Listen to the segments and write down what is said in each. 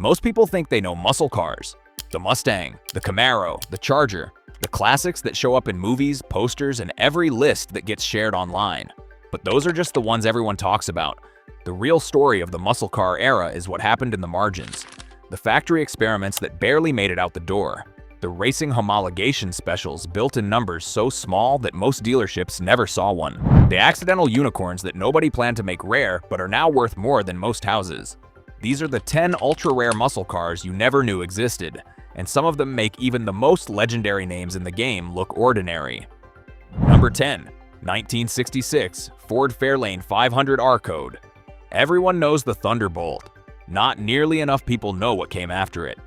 Most people think they know muscle cars. The Mustang, the Camaro, the Charger, the classics that show up in movies, posters, and every list that gets shared online. But those are just the ones everyone talks about. The real story of the muscle car era is what happened in the margins. The factory experiments that barely made it out the door. The racing homologation specials built in numbers so small that most dealerships never saw one. The accidental unicorns that nobody planned to make rare but are now worth more than most houses. These are the 10 ultra-rare muscle cars you never knew existed, and some of them make even the most legendary names in the game look ordinary. Number 10. 1966 Ford Fairlane 500 R-Code. Everyone knows the Thunderbolt. Not nearly enough people know what came after it.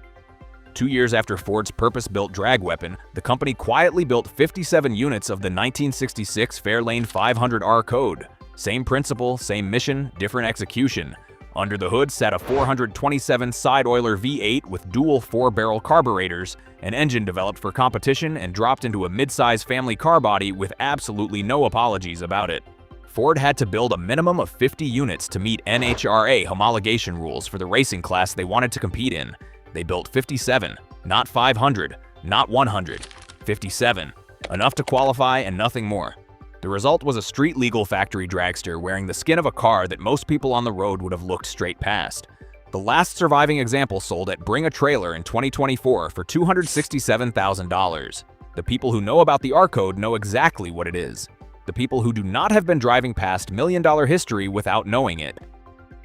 2 years after Ford's purpose-built drag weapon, the company quietly built 57 units of the 1966 Fairlane 500 R-Code. Same principle, same mission, different execution. Under the hood sat a 427 side-oiler V8 with dual 4-barrel carburetors, an engine developed for competition and dropped into a mid-size family car body with absolutely no apologies about it. Ford had to build a minimum of 50 units to meet NHRA homologation rules for the racing class they wanted to compete in. They built 57, not 500, not 100, 57, enough to qualify and nothing more. The result was a street-legal factory dragster wearing the skin of a car that most people on the road would have looked straight past. The last surviving example sold at Bring a Trailer in 2024 for $267,000. The people who know about the R-Code know exactly what it is. The people who do not have been driving past million-dollar history without knowing it.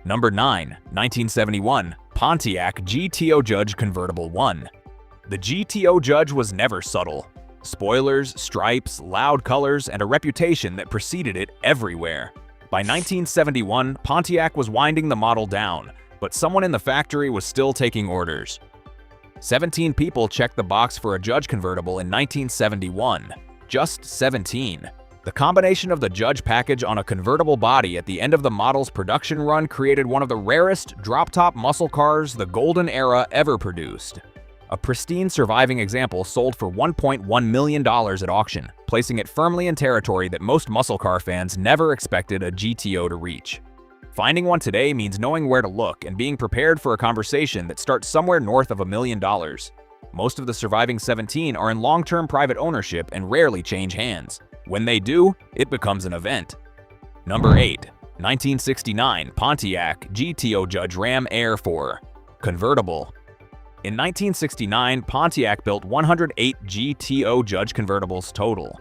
Number 9. 1971 Pontiac GTO Judge Convertible 1. The GTO Judge was never subtle. Spoilers, stripes, loud colors, and a reputation that preceded it everywhere. By 1971, Pontiac was winding the model down, but someone in the factory was still taking orders. 17 people checked the box for a Judge convertible in 1971. Just 17. The combination of the Judge package on a convertible body at the end of the model's production run created one of the rarest drop-top muscle cars the golden era ever produced. A pristine surviving example sold for $1.1 million at auction, placing it firmly in territory that most muscle car fans never expected a GTO to reach. Finding one today means knowing where to look and being prepared for a conversation that starts somewhere north of $1 million. Most of the surviving 17 are in long-term private ownership and rarely change hands. When they do, it becomes an event. Number 8. 1969 Pontiac GTO Judge Ram Air 4. Convertible. In 1969, Pontiac built 108 GTO Judge convertibles total.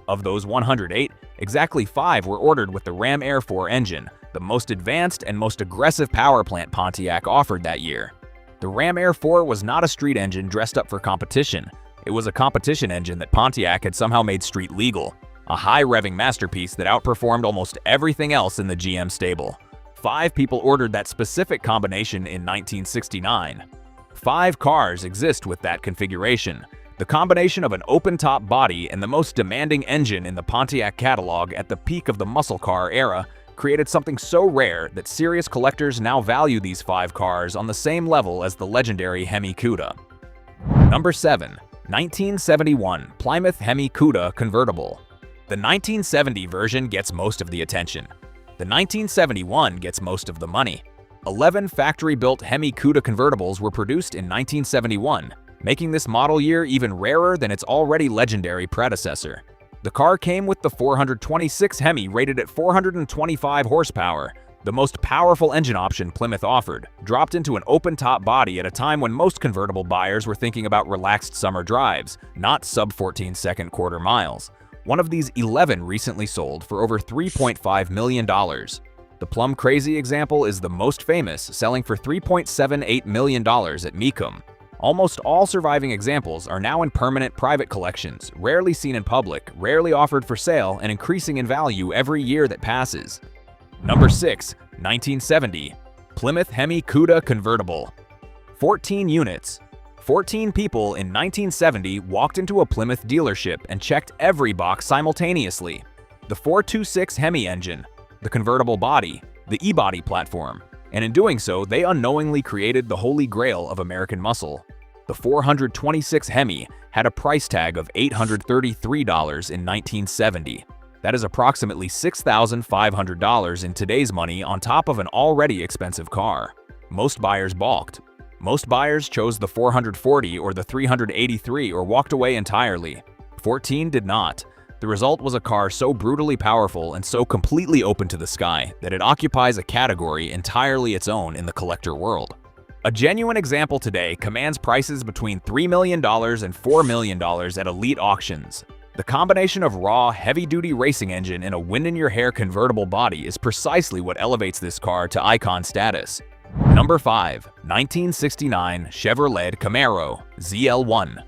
Of those 108, exactly 5 were ordered with the Ram Air 4 engine, the most advanced and most aggressive power plant Pontiac offered that year. The Ram Air 4 was not a street engine dressed up for competition. It was a competition engine that Pontiac had somehow made street legal. A high-revving masterpiece that outperformed almost everything else in the GM stable. 5 people ordered that specific combination in 1969. 5 cars exist with that configuration. The combination of an open-top body and the most demanding engine in the Pontiac catalog at the peak of the muscle car era created something so rare that serious collectors now value these 5 cars on the same level as the legendary HEMI Cuda. Number 7. 1971 Plymouth HEMI Cuda Convertible. The 1970 version gets most of the attention. The 1971 gets most of the money. 11 factory-built HEMI Cuda convertibles were produced in 1971, making this model year even rarer than its already legendary predecessor. The car came with the 426 HEMI rated at 425 horsepower, the most powerful engine option Plymouth offered, dropped into an open-top body at a time when most convertible buyers were thinking about relaxed summer drives, not sub-14-second quarter miles. One of these 11 recently sold for over $3.5 million. The plum crazy example is the most famous, selling for $3.78 million at Mecum. Almost all surviving examples are now in permanent private collections, rarely seen in public, rarely offered for sale, and increasing in value every year that passes. Number 6. 1970 Plymouth HEMI Cuda Convertible. 14 units. 14 people in 1970 walked into a Plymouth dealership and checked every box simultaneously. The 426 HEMI engine, the convertible body, the E-body platform, and in doing so, they unknowingly created the holy grail of American muscle. The 426 HEMI had a price tag of $833 in 1970. That is approximately $6,500 in today's money on top of an already expensive car. Most buyers balked. Most buyers chose the 440 or the 383 or walked away entirely. 14 did not. The result was a car so brutally powerful and so completely open to the sky that it occupies a category entirely its own in the collector world. A genuine example today commands prices between $3 million and $4 million at elite auctions. The combination of raw, heavy-duty racing engine and a wind-in-your-hair convertible body is precisely what elevates this car to icon status. Number 5. 1969 Chevrolet Camaro ZL1.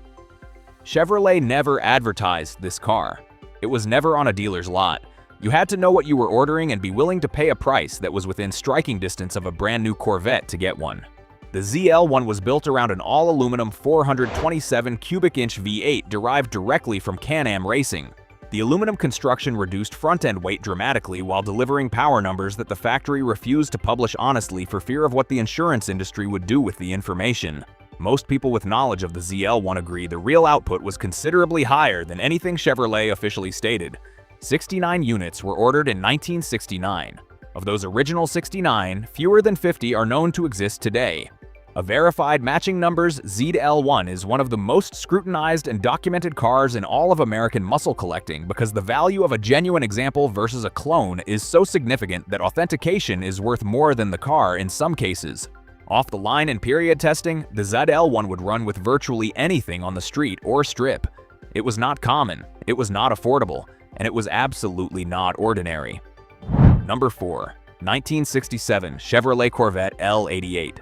Chevrolet never advertised this car. It was never on a dealer's lot. You had to know what you were ordering and be willing to pay a price that was within striking distance of a brand new Corvette to get one. The ZL1 was built around an all-aluminum 427 cubic inch V8 derived directly from Can-Am Racing. The aluminum construction reduced front-end weight dramatically while delivering power numbers that the factory refused to publish honestly for fear of what the insurance industry would do with the information. Most people with knowledge of the ZL1 agree the real output was considerably higher than anything Chevrolet officially stated. 69 units were ordered in 1969. Of those original 69, fewer than 50 are known to exist today. A verified matching numbers ZL1 is one of the most scrutinized and documented cars in all of American muscle collecting because the value of a genuine example versus a clone is so significant that authentication is worth more than the car in some cases. Off the line in period testing, the ZL1 would run with virtually anything on the street or strip. It was not common, it was not affordable, and it was absolutely not ordinary. Number 4. 1967 Chevrolet Corvette L88.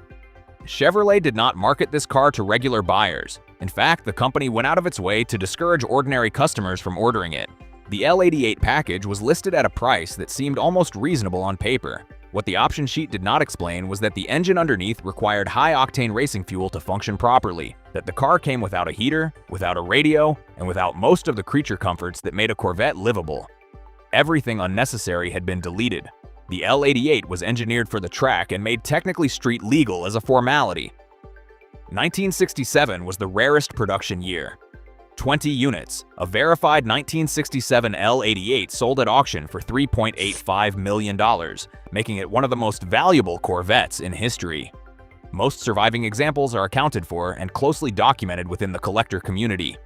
Chevrolet did not market this car to regular buyers. In fact, the company went out of its way to discourage ordinary customers from ordering it. The L88 package was listed at a price that seemed almost reasonable on paper. What the option sheet did not explain was that the engine underneath required high-octane racing fuel to function properly, that the car came without a heater, without a radio, and without most of the creature comforts that made a Corvette livable. Everything unnecessary had been deleted. The L88 was engineered for the track and made technically street legal as a formality. 1967 was the rarest production year. 20 units, a verified 1967 L88 sold at auction for $3.85 million, making it one of the most valuable Corvettes in history. Most surviving examples are accounted for and closely documented within the collector community.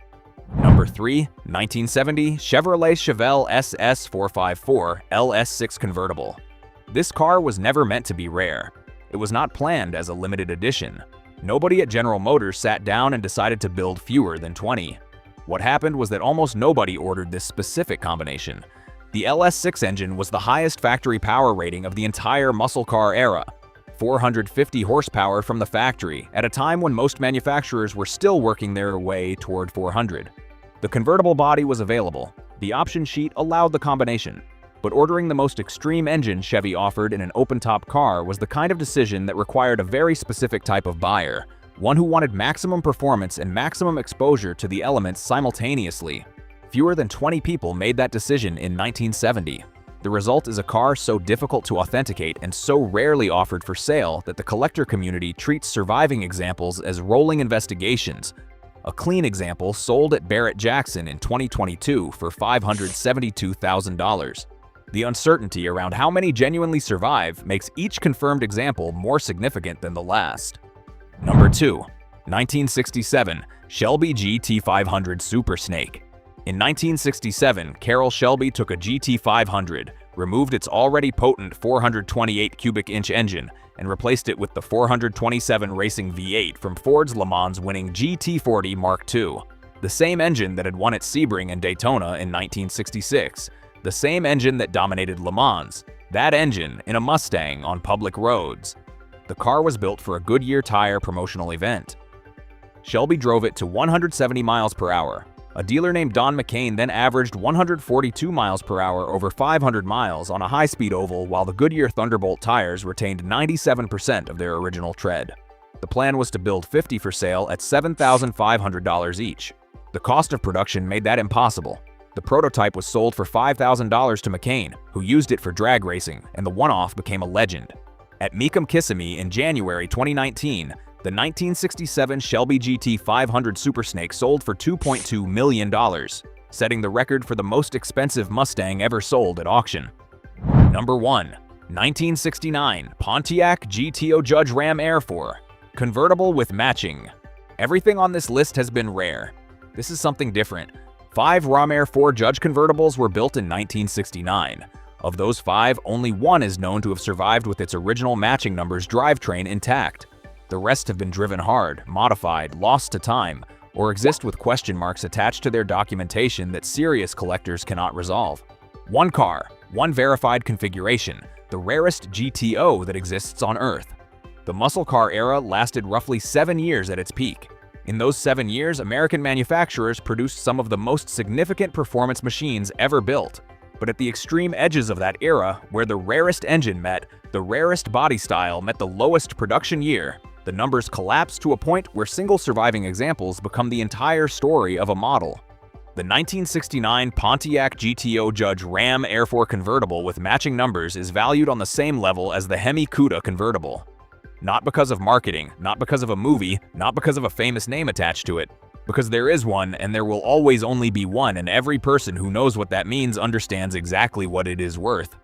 Number 3. 1970 Chevrolet Chevelle SS454 LS6 convertible. This car was never meant to be rare. It was not planned as a limited edition. Nobody at General Motors sat down and decided to build fewer than 20. What happened was that almost nobody ordered this specific combination. The LS6 engine was the highest factory power rating of the entire muscle car era, 450 horsepower from the factory, at a time when most manufacturers were still working their way toward 400. The convertible body was available. The option sheet allowed the combination. But ordering the most extreme engine Chevy offered in an open-top car was the kind of decision that required a very specific type of buyer, one who wanted maximum performance and maximum exposure to the elements simultaneously. Fewer than 20 people made that decision in 1970. The result is a car so difficult to authenticate and so rarely offered for sale that the collector community treats surviving examples as rolling investigations. A clean example sold at Barrett-Jackson in 2022 for $572,000. The uncertainty around how many genuinely survive makes each confirmed example more significant than the last. Number 2. 1967 Shelby GT500 Super Snake. In 1967, Carroll Shelby took a GT500, removed its already potent 428 cubic inch engine, and replaced it with the 427 racing V8 from Ford's Le Mans winning GT40 Mark II. The same engine that had won at Sebring and Daytona in 1966. The same engine that dominated Le Mans. That engine in a Mustang on public roads. The car was built for a Goodyear tire promotional event. Shelby drove it to 170 miles per hour. A dealer named Don McCain then averaged 142 miles per hour over 500 miles on a high-speed oval while the Goodyear Thunderbolt tires retained 97% of their original tread. The plan was to build 50 for sale at $7,500 each. The cost of production made that impossible. The prototype was sold for $5,000 to McCain, who used it for drag racing, and the one-off became a legend. At Mecum-Kissimmee in January 2019, the 1967 Shelby GT500 Super Snake sold for $2.2 million, setting the record for the most expensive Mustang ever sold at auction. Number 1. 1969 Pontiac GTO Judge Ram Air 4. Convertible with matching. Everything on this list has been rare. This is something different. 5 Rom-Air 4 Judge convertibles were built in 1969. Of those 5, only one is known to have survived with its original matching numbers drivetrain intact. The rest have been driven hard, modified, lost to time, or exist with question marks attached to their documentation that serious collectors cannot resolve. One car, one verified configuration, the rarest GTO that exists on Earth. The muscle car era lasted roughly 7 years at its peak. In those 7 years, American manufacturers produced some of the most significant performance machines ever built. But at the extreme edges of that era, where the rarest engine met the rarest body style met the lowest production year, the numbers collapse to a point where single surviving examples become the entire story of a model. The 1969 Pontiac GTO Judge Ram Air 4 convertible with matching numbers is valued on the same level as the HEMI Cuda convertible. Not because of marketing, not because of a movie, not because of a famous name attached to it. Because there is one, and there will always only be one, and every person who knows what that means understands exactly what it is worth.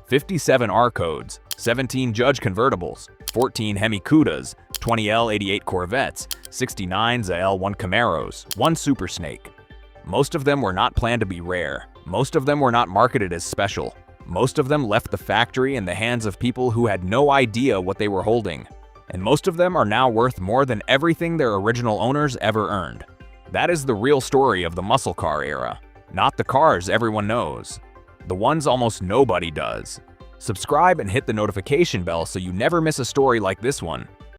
57 R codes, 17 Judge convertibles, 14 HEMI Cudas, 20 L88 Corvettes, 69 ZL1 Camaros, 1 Super Snake. Most of them were not planned to be rare. Most of them were not marketed as special. Most of them left the factory in the hands of people who had no idea what they were holding. And most of them are now worth more than everything their original owners ever earned. That is the real story of the muscle car era, not the cars everyone knows. The ones almost nobody does. Subscribe and hit the notification bell so you never miss a story like this one.